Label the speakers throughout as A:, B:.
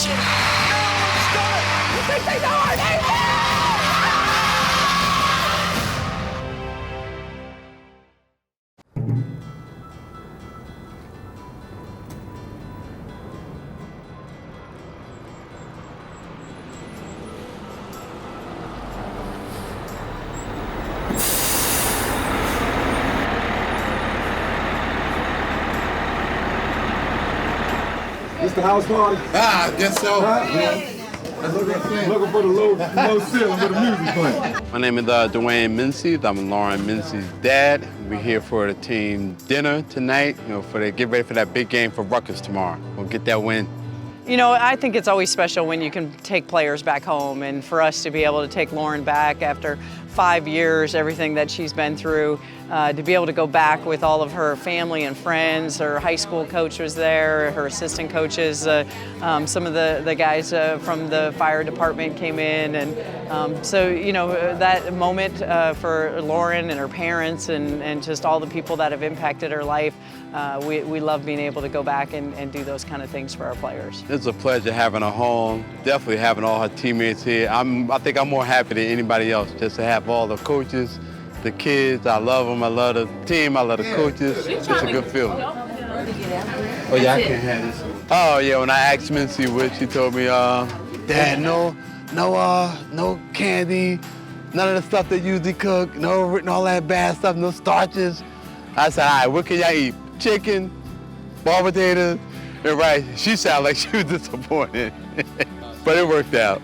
A: celebration. You think they know our name?
B: It's the house party?
C: I guess so.
B: Looking for the low ceiling with the music playing.
D: My name is Dwayne Menzies. I'm Lauren Menzies' dad. We're here for the team dinner tonight, get ready for that big game for Rutgers tomorrow. We'll get that win.
E: I think it's always special when you can take players back home, and for us to be able to take Lauren back after 5 years, everything that she's been through, to be able to go back with all of her family and friends. Her high school coach was there, her assistant coaches, some of the guys from the fire department came in, and that moment for Lauren and her parents and just all the people that have impacted her life, we love being able to go back and do those kind of things for our players.
D: It's a pleasure having her home, definitely having all her teammates here. I think I'm more happy than anybody else just to have all the coaches, the kids. I love them. I love the team. I love the coaches. It's a good feeling. Oh, yeah, I can't have this. Oh, yeah, when I asked Mincy what, she told me, Dad, no candy, none of the stuff they usually cook, no all that bad stuff, no starches. I said, all right, what can y'all eat? Chicken, ball potatoes, and rice. She sounded like she was disappointed, but it worked out.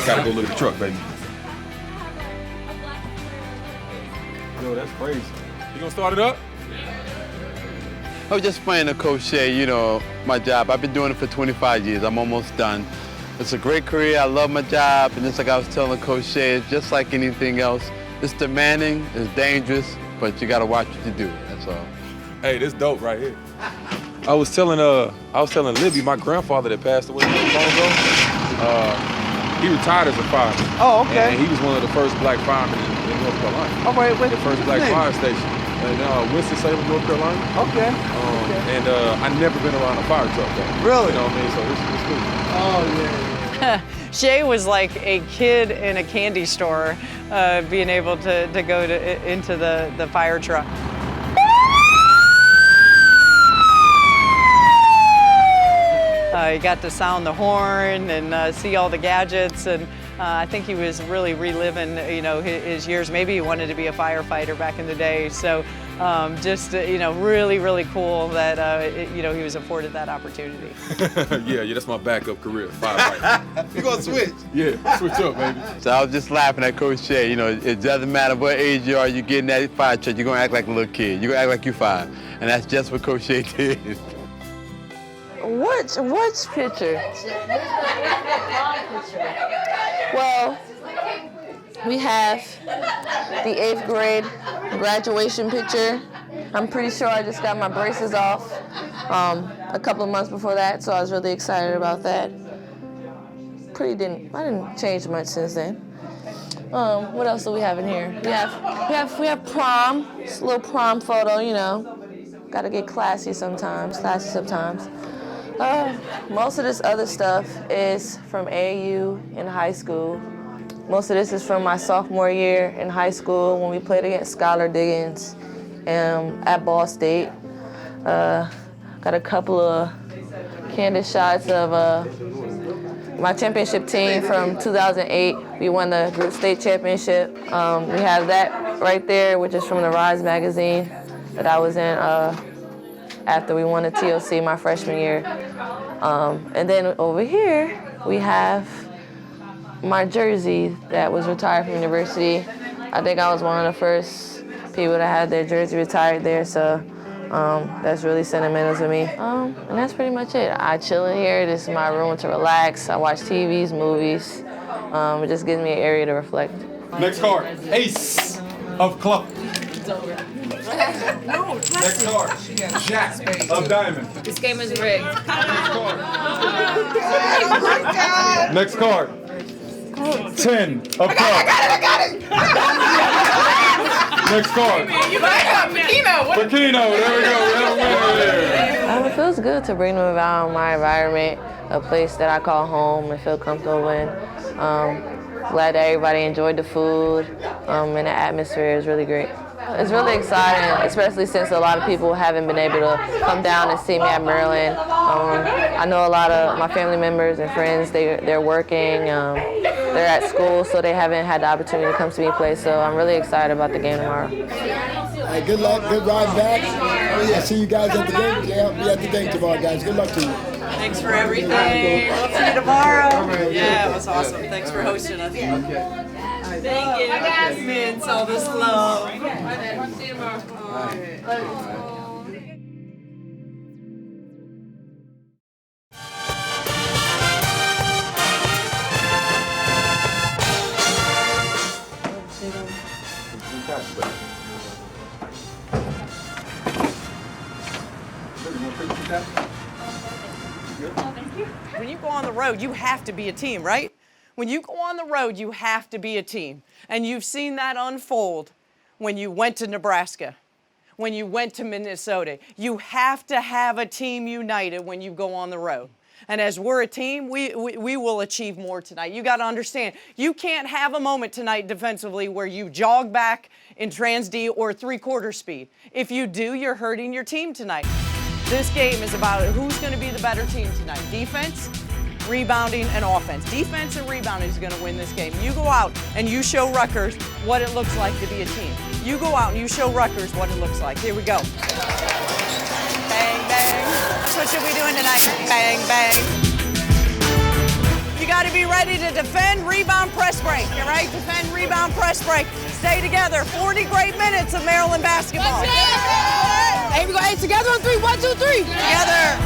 B: Gotta go look at the truck, baby. Yo, that's crazy. You gonna start it up?
D: I was just playing the crochet, my job. I've been doing it for 25 years. I'm almost done. It's a great career. I love my job. And just like I was telling crochet, it's just like anything else. It's demanding, it's dangerous, but you gotta watch what you do. That's all.
B: Hey, this dope right here. I was telling Libby, my grandfather that passed away not long ago, he retired as a fireman.
F: Oh, okay.
B: And he was one of the first black firemen in North Carolina.
F: All right,
B: the first black fire station in Winston-Salem, North Carolina.
F: Okay.
B: And I never been around a fire truck though.
F: Really?
B: You know what I mean? So this is cool.
F: Oh, yeah.
E: Shay was like a kid in a candy store, being able to go into the fire truck. He got to sound the horn and see all the gadgets, and I think he was really reliving, his years. Maybe he wanted to be a firefighter back in the day. So really, really cool that, he was afforded that opportunity.
B: yeah, that's my backup career, firefighter.
C: You gonna switch?
B: Yeah, switch up, baby.
D: So I was just laughing at Coach Shay. It doesn't matter what age you are, you get in that fire truck, you're gonna act like a little kid. You're gonna act like you're 5. And that's just what Coach Shay did.
G: Which picture? Well, we have the 8th grade graduation picture. I'm pretty sure I just got my braces off a couple of months before that, so I was really excited about that. I didn't change much since then. What else do we have in here? We have prom. It's a little prom photo, Gotta get classy sometimes. Most of this other stuff is from AAU in high school. Most of this is from my sophomore year in high school when we played against Skylar Diggins at Ball State. Got a couple of candid shots of my championship team from 2008. We won the group state championship. We have that right there, which is from the Rise magazine that I was in after we won the TOC my freshman year. And then over here, we have my jersey that was retired from university. I think I was one of the first people that had their jersey retired there, so that's really sentimental to me. And that's pretty much it. I chill in here. This is my room to relax. I watch TVs, movies. It just gives me an area to reflect.
B: Next card, Ace of Club. Next card, Jack of Diamond.
H: This game is rigged.
B: Next card, 10 of Club.
H: I got it!
B: Next card. Makino, there we go. We have a winner there.
G: It feels good to bring them around my environment, a place that I call home and feel comfortable in. Glad that everybody enjoyed the food, and the atmosphere is really great. It's really exciting, especially since a lot of people haven't been able to come down and see me at Maryland. I know a lot of my family members and friends, they're working, they're at school, so they haven't had the opportunity to come see me play, so I'm really excited about the game tomorrow.
F: All right, good luck, good ride back. Oh yeah, see you guys at the game. Yeah, I'll be at the game tomorrow, guys. Good luck to you.
E: Thanks for everything. See you tomorrow. Yeah, it was awesome. Thanks for hosting us. Thank you. It means all this love. See you tomorrow. When you go on the road, you have to be a team, right? When you go on the road, you have to be a team. And you've seen that unfold when you went to Nebraska, when you went to Minnesota. You have to have a team united when you go on the road. And as we're a team, we will achieve more tonight. You got to understand, you can't have a moment tonight defensively where you jog back in trans D or three-quarter speed. If you do, you're hurting your team tonight. This game is about who's going to be the better team tonight. Defense, rebounding, and offense. Defense and rebounding is going to win this game. You go out and you show Rutgers what it looks like to be a team. You go out and you show Rutgers what it looks like. Here we go. Bang, bang. That's what you'll be doing tonight. Bang, bang. You got to be ready to defend, rebound, press break. All right? Defend, rebound, press break. Stay together. 40 great minutes of Maryland basketball.
A: Hey, we go 8 together on 3. 1, 2, 3.
E: Together.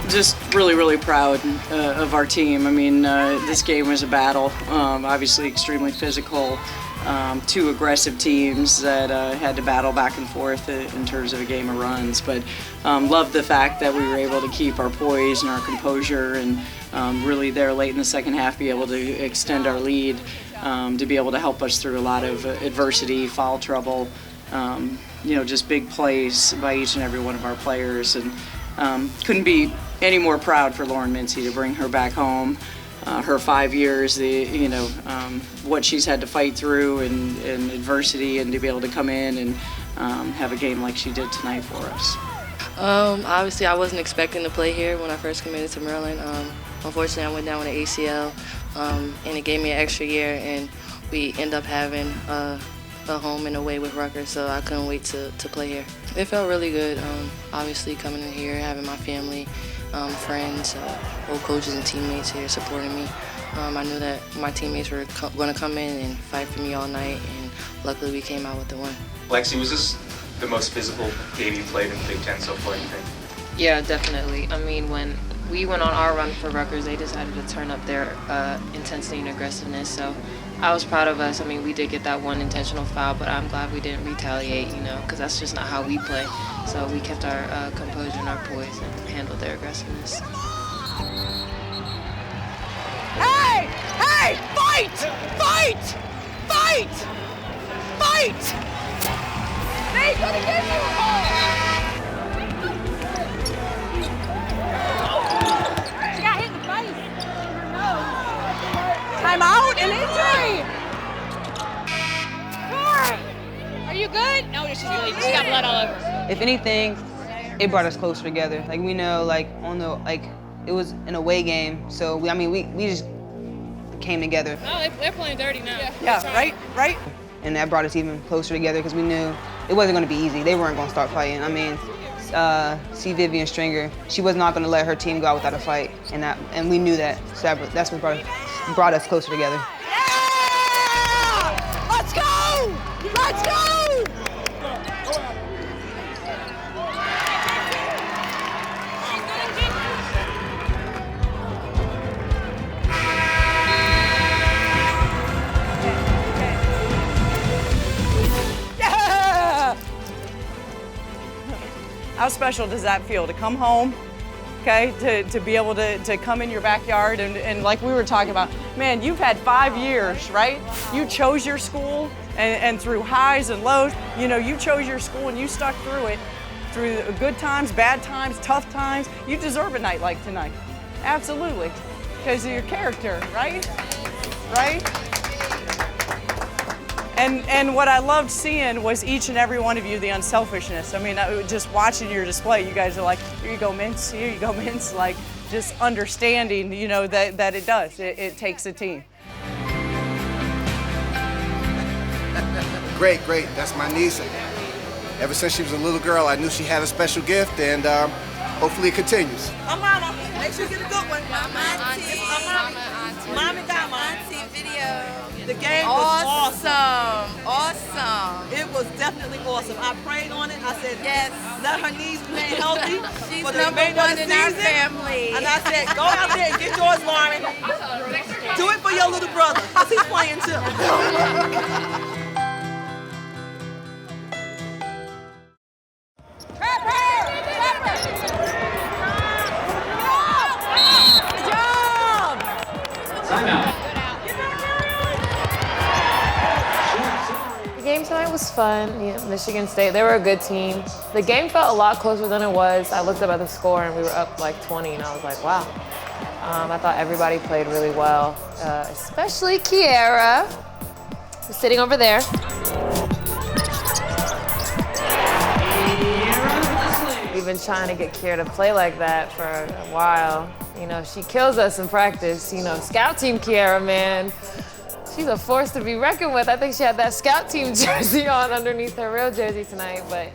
E: Just really, really proud of our team. I mean, this game was a battle, obviously extremely physical. Two aggressive teams that had to battle back and forth in terms of a game of runs. But loved the fact that we were able to keep our poise and our composure and really there late in the second half be able to extend our lead, to be able to help us through a lot of adversity, foul trouble, just big plays by each and every one of our players. And couldn't be any more proud for Lauren Mincy to bring her back home. Her 5 years, what she's had to fight through and adversity, and to be able to come in and have a game like she did tonight for us.
G: Obviously, I wasn't expecting to play here when I first committed to Maryland. Unfortunately, I went down with an ACL, and it gave me an extra year, and we ended up having a home and away with Rutgers, so I couldn't wait to play here. It felt really good, obviously coming in here, having my family, friends, old coaches and teammates here supporting me. I knew that my teammates were going to come in and fight for me all night, and luckily we came out with the win.
H: Lexi, was this the most physical game you played in the Big Ten so far, you think?
I: Yeah, definitely. I mean, when we went on our run for Rutgers, they decided to turn up their intensity and aggressiveness, so I was proud of us. I mean, we did get that one intentional foul, but I'm glad we didn't retaliate, because that's just not how we play. So we kept our composure and our poise and handled their aggressiveness.
A: Hey! Hey! Fight! Fight! Fight! Fight! They gonna give you a ball! She got hit in the face. Time out and injury! Are you good? No, she got blood all over.
F: If anything, it brought us closer together. Like we know, it was an away game, so we just came together.
A: Oh, they're playing dirty now.
E: Yeah, right?
F: And that brought us even closer together because we knew it wasn't going to be easy. They weren't going to start fighting. I mean, see Vivian Stringer, she was not going to let her team go out without a fight, and we knew that. So that's what brought us closer together.
A: Yeah! Let's go! Let's go!
E: How special does that feel to come home, okay, to be able to come in your backyard and like we were talking about, man, you've had 5 years, right? You chose your school and through highs and lows, you know, you chose your school and you stuck through it, through good times, bad times, tough times. You deserve a night like tonight. Absolutely. Because of your character, right? Right? And what I loved seeing was each and every one of you, the unselfishness. I mean, just watching your display, you guys are like, here you go, Mince, here you go, Mince. Like, just understanding, you know, that it does. It takes a team.
J: Great. That's my niece. Ever since she was a little girl, I knew she had a special gift, and hopefully it continues.
A: Mama, make sure you get a good one. Mommy got my
K: auntie video.
A: The game was
K: Awesome.
A: It was definitely awesome. I prayed on it. I said,
K: yes,
A: let her knees remain healthy
K: She's
A: for the
K: number
A: remainder of
K: one
A: the
K: in our
A: season.
K: family.
A: And I said, go out there and get yours, Lauren. Do it for your little brother, because he's playing too.
G: The game tonight was fun. Michigan State, they were a good team. The game felt a lot closer than it was. I looked up at the score and we were up like 20 and I was like, wow. I thought everybody played really well, especially Kiera, who's sitting over there. We've been trying to get Kiera to play like that for a while. You know, she kills us in practice. You know, scout team Kiera, man. She's a force to be reckoned with. I think she had that scout team jersey on underneath her real jersey tonight, but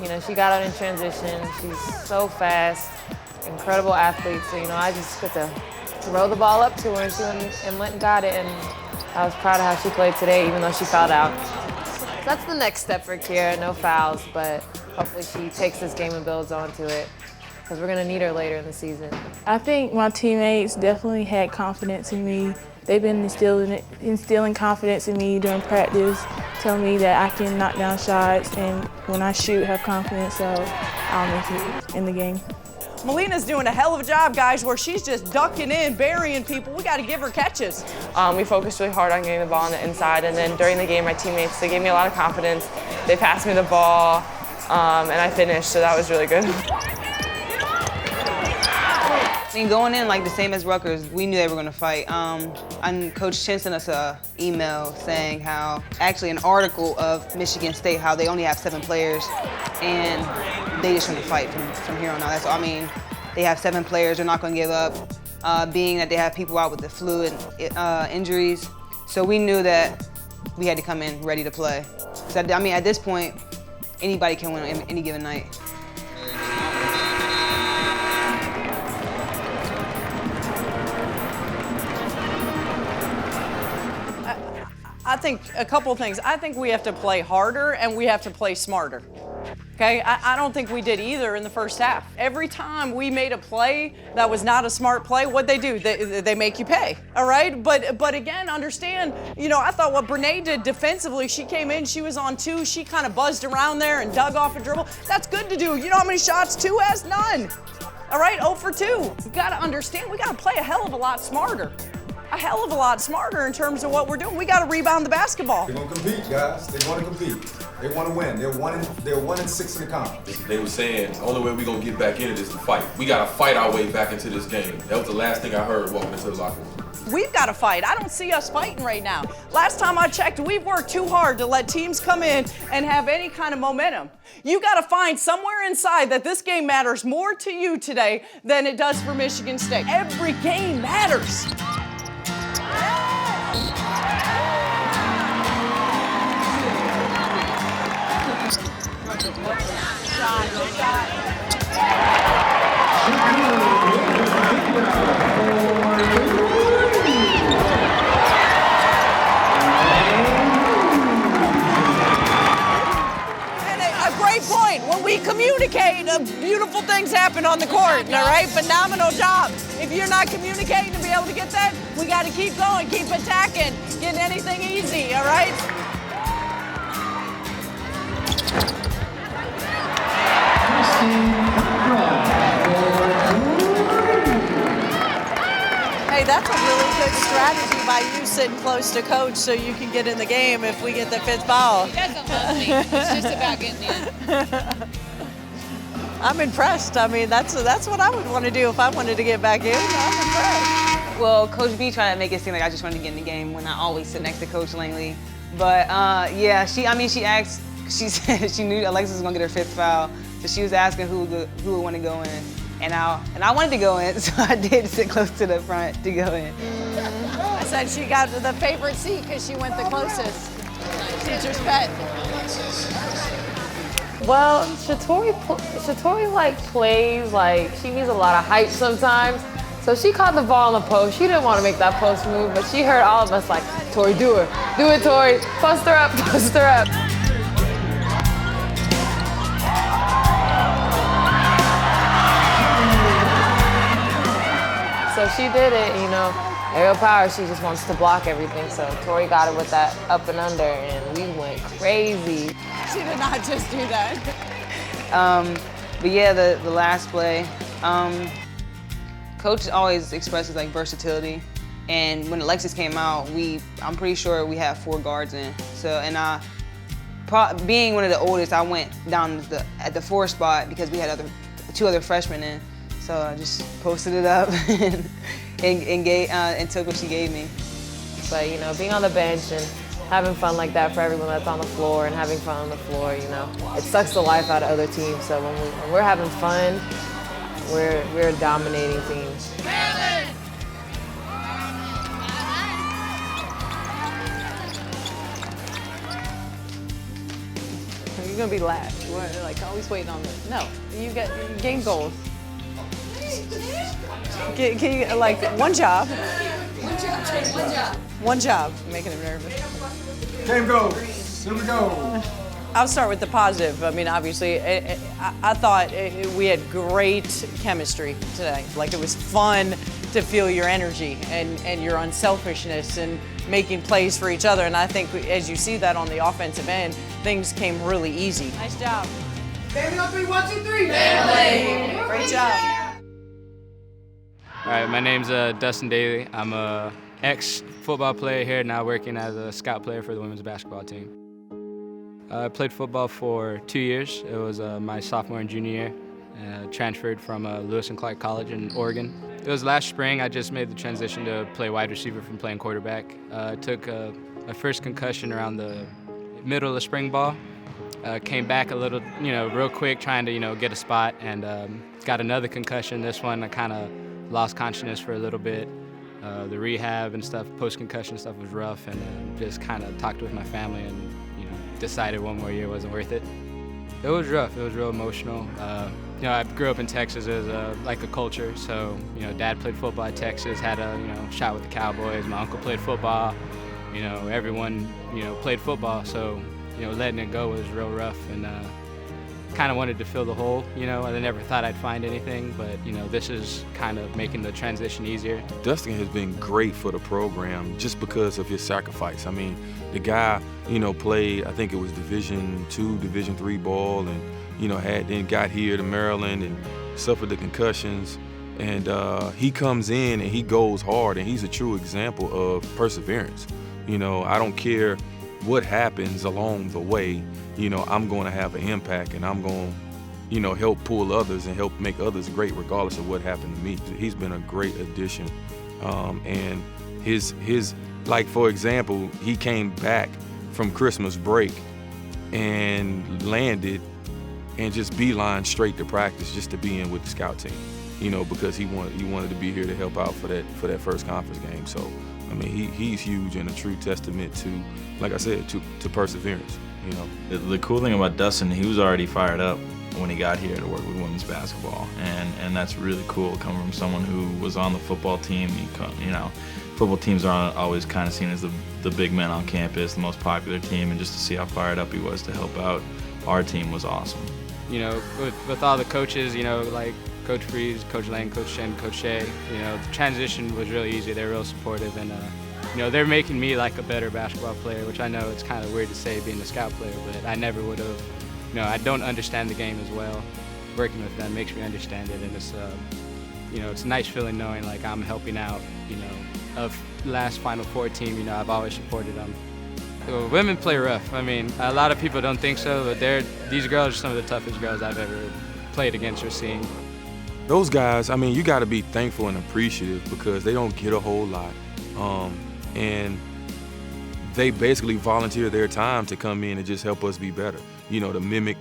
G: you know, she got out in transition. She's so fast, incredible athlete. So, you know, I just got to throw the ball up to her and she went and got it. And I was proud of how she played today, even though she fouled out. So that's the next step for Kiera, no fouls, but hopefully she takes this game and builds onto it, because we're gonna need her later in the season.
L: I think my teammates definitely had confidence in me. They've been instilling confidence in me during practice, telling me that I can knock down shots, and when I shoot, have confidence, so I'll make it in the game.
E: Melina's doing a hell of a job, guys, where she's just ducking in, burying people. We got to give her catches.
M: We focused really hard on getting the ball on the inside, and then during the game, my teammates, they gave me a lot of confidence. They passed me the ball, and I finished, so that was really good.
F: I mean, going in like the same as Rutgers, we knew they were going to fight. And Coach Chin sent us an email saying how, actually an article of Michigan State, how they only have 7 players and they just want to fight from here on out. That's all. I mean, they have 7 players, they're not going to give up, being that they have people out with the flu and injuries. So we knew that we had to come in ready to play. So, I mean, at this point, anybody can win on any given night.
E: I think a couple things. I think we have to play harder and we have to play smarter. Okay, I don't think we did either in the first half. Every time we made a play that was not a smart play, what'd they do? They make you pay, all right? But again, understand, you know, I thought what Brene did defensively, she came in, she was on 2, she kind of buzzed around there and dug off a dribble. That's good to do. You know how many shots 2 has? None. All right, 0 for 2. You gotta understand, we gotta play a hell of a lot smarter. A hell of a lot smarter in terms of what we're doing. We got to rebound the basketball.
N: They're gonna compete, guys. They want to compete. They want to win. They're 1-6 in the conference.
B: They were saying the only way we're gonna get back in it is to fight. We gotta fight our way back into this game. That was the last thing I heard walking into the locker room.
E: We've got to fight. I don't see us fighting right now. Last time I checked, we've worked too hard to let teams come in and have any kind of momentum. You got to find somewhere inside that this game matters more to you today than it does for Michigan State. Every game matters. Great point. When we communicate, beautiful things happen on the court, all right? Phenomenal job. If you're not communicating to be able to get that, we got to keep going, keep attacking, getting anything easy, all right? Hey, that's a really good strategy by you sitting close to coach so you can get in the game if we get the 5th foul.
K: He doesn't love me. It's just about getting in.
E: I'm impressed. I mean, that's what I would want to do if I wanted to get back in. I'm impressed.
F: Well, Coach B tried to make it seem like I just wanted to get in the game when I always sit next to Coach Langley. But yeah, she asked, she said she knew Alexis was gonna get her 5th foul, so she was asking who would want to go in. And I wanted to go in, so I did sit close to the front to go in.
K: I said she got the favorite seat because she went the closest. Teacher's pet.
M: Well, Shatori like plays like she needs a lot of hype sometimes. So she caught the ball on the post. She didn't want to make that post move, but she heard all of us like, Tori, do it. Do it, Tori. Post her up, post her up. So she did it, you know. Aerial power, she just wants to block everything. So Tori got it with that up and under, and we went crazy.
K: She did not just do that.
F: But yeah, the last play, Coach always expresses like versatility. And when Alexis came out, I'm pretty sure we had 4 guards in. So, and being one of the oldest, I went down at the 4 spot because we had 2 other freshmen in. So I just posted it up and took what she gave me.
M: But you know, being on the bench and having fun like that for everyone that's on the floor and having fun on the floor, you know, it sucks the life out of other teams. So when we're having fun, we're a dominating team.
E: You're gonna be last. We're like always waiting on this. No, you gain goals. Can you, like, one job. One job, making him nervous.
N: Game goes. Here we go.
E: I'll start with the positive. I mean, obviously, I thought we had great chemistry today. Like, it was fun to feel your energy and your unselfishness and making plays for each other. And I think as you see that on the offensive end, things came really easy. Nice job.
K: Family on 3, 1, 2, 3.
E: Family. Great job.
O: All right, my name's Dustin Daly. I'm a ex-football player here, now working as a scout player for the women's basketball team. I played football for 2 years. It was my sophomore and junior year. Transferred from Lewis and Clark College in Oregon. It was last spring I just made the transition to play wide receiver from playing quarterback. I took my first concussion around the middle of the spring ball. Came back a little, real quick trying to, get a spot, and got another concussion. This one I kind of lost consciousness for a little bit. The rehab and stuff, post-concussion stuff was rough, and just kind of talked with my family and decided one more year wasn't worth it. It was rough. It was real emotional. I grew up in Texas as like a culture. So Dad played football at Texas, had a shot with the Cowboys. My uncle played football. Everyone played football. So letting it go was real rough, and kind of wanted to fill the hole. I never thought I'd find anything, but this is kind of making the transition easier.
B: Dustin has been great for the program just because of his sacrifice. I mean, the guy, played, I think it was Division II, Division III ball, and then got here to Maryland and suffered the concussions. And he comes in and he goes hard, and he's a true example of perseverance. I don't care what happens along the way, I'm going to have an impact, and I'm going to, help pull others and help make others great regardless of what happened to me. He's been a great addition. And his, like, for example, he came back from Christmas break and landed and just beeline straight to practice just to be in with the scout team, because he wanted to be here to help out for that first conference game. So, I mean, he's huge and a true testament to, like I said, to perseverance.
P: The cool thing about Dustin, he was already fired up when he got here to work with women's basketball, and that's really cool coming from someone who was on the football team. Football teams aren't always kind of seen as the big men on campus, the most popular team, and just to see how fired up he was to help out our team was awesome.
O: With all the coaches, like Coach Freeze, Coach Lang, Coach Shen, Coach Shea, the transition was really easy. They're real supportive, and they're making me like a better basketball player, which I know it's kind of weird to say being a scout player, but I never would have. I don't understand the game as well, working with them makes me understand it, and it's it's a nice feeling knowing like I'm helping out. Of last Final Four team, I've always supported them. Women play rough. I mean, a lot of people don't think so, but these girls are some of the toughest girls I've ever played against or seen.
B: Those guys, I mean, you got to be thankful and appreciative because they don't get a whole lot. And they basically volunteer their time to come in and just help us be better. To mimic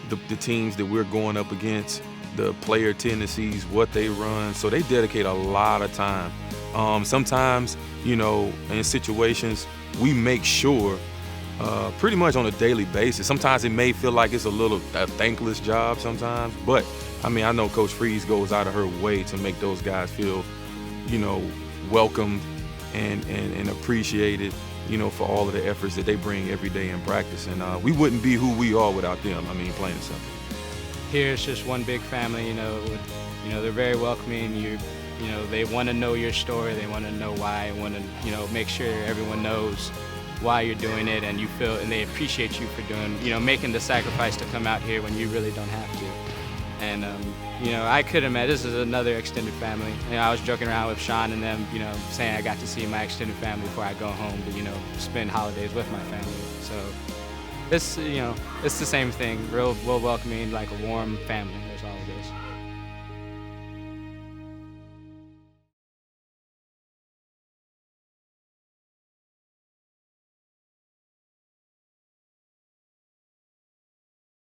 B: the teams that we're going up against, the player tendencies, what they run. So they dedicate a lot of time. Sometimes, in situations, we make sure pretty much on a daily basis. Sometimes it may feel like it's a thankless job sometimes, but I mean, I know Coach Freeze goes out of her way to make those guys feel, welcomed and appreciated, for all of the efforts that they bring every day in practice. And we wouldn't be who we are without them. I mean, plain and simple.
O: Here it's just one big family, they're very welcoming. They want to know your story. They want to know why. Want to, make sure everyone knows why you're doing it, and they appreciate you for making the sacrifice to come out here when you really don't have to. And I couldn't imagine. This is another extended family. I was joking around with Sean and them, saying I got to see my extended family before I go home to, spend holidays with my family. So it's, it's the same thing. Real welcoming, like a warm family. That's all it is.